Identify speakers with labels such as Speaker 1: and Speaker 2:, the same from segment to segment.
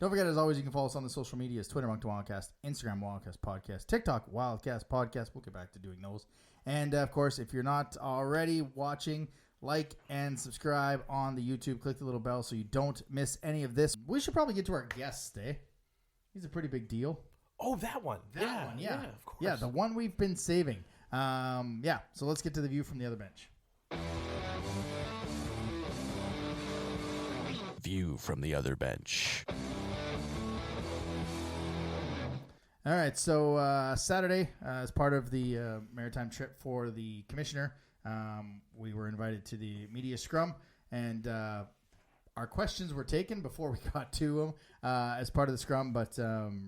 Speaker 1: Don't forget, as always, you can follow us on the social medias, Twitter, Moncton Wildcast, Instagram, Wildcast Podcast, TikTok, Wildcast Podcast. We'll get back to doing those. And, of course, if you're not already watching, like and subscribe on the YouTube. Click the little bell so you don't miss any of this. We should probably get to our guest, He's a pretty big deal.
Speaker 2: Oh, that one.
Speaker 1: Yeah,
Speaker 2: of course.
Speaker 1: Yeah, the one we've been saving. So let's get to the view from the other bench.
Speaker 3: View from the other bench.
Speaker 1: All right, so Saturday, as part of the maritime trip for the commissioner, we were invited to the media scrum, and our questions were taken before we got to them as part of the scrum. But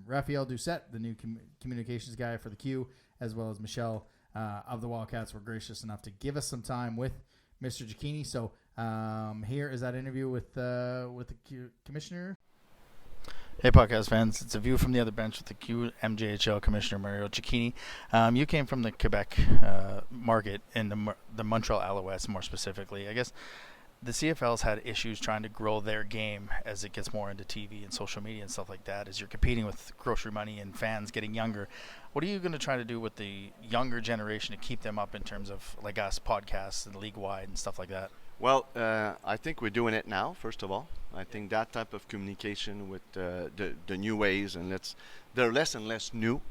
Speaker 1: Raphael Doucette, the new communications guy for the Q, as well as Michelle of the Wildcats, were gracious enough to give us some time with Mr. Cecchini. So here is that interview with the commissioner. Hey, podcast fans. It's a view from the other bench with the QMJHL Commissioner Mario Cecchini. You came from the Quebec market in the Montreal Alouettes, more specifically. I guess the CFL's had issues trying to grow their game as it gets more into TV and social media and stuff like that, as you're competing with grocery money and fans getting younger. What are you going to try to do with the younger generation to keep them up in terms of, like us, podcasts and league-wide and stuff like that?
Speaker 4: Well, I think we're doing it now, first of all. I think that type of communication with the new ways, and they're less and less new.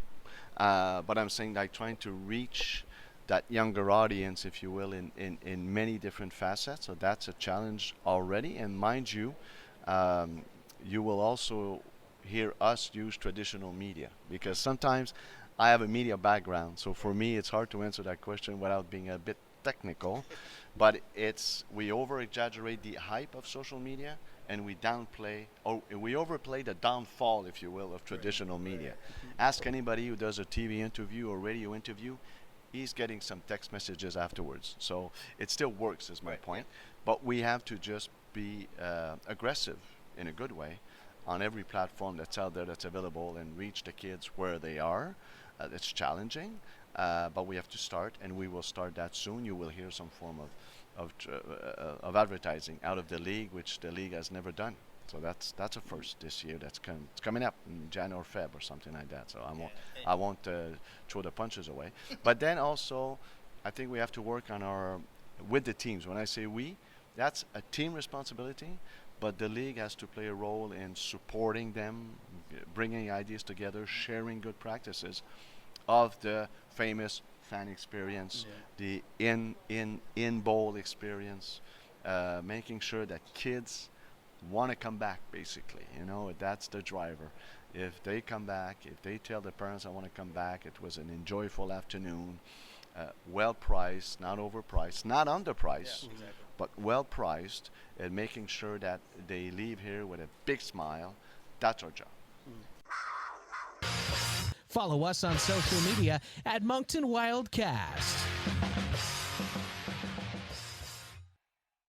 Speaker 4: But I'm saying like trying to reach that younger audience, if you will, in many different facets. So that's a challenge already. And mind you, you will also hear us use traditional media, because sometimes I have a media background. So for me, it's hard to answer that question without being a bit technical. But we over-exaggerate the hype of social media, and we overplay the downfall, if you will, of traditional media. Ask anybody who does a TV interview or radio interview, he's getting some text messages afterwards. So it still works, is my point. But we have to just be aggressive in a good way on every platform that's out there that's available and reach the kids where they are. It's challenging, but we have to start, and we will start that soon. You will hear some form of advertising out of the league, which the league has never done. So that's a first this year. It's coming up in January or Feb or something like that. So I won't throw the punches away. But then also, I think we have to work on with the teams. When I say we, that's a team responsibility. But the league has to play a role in supporting them, bringing ideas together, sharing good practices of the famous fan experience, the in-bowl experience, making sure that kids want to come back, basically. That's the driver. If they come back, if they tell their parents, I want to come back, it was an enjoyable afternoon, well-priced, not overpriced, not underpriced, but well-priced, and making sure that they leave here with a big smile. That's our job.
Speaker 5: Follow us on social media at Moncton Wildcast.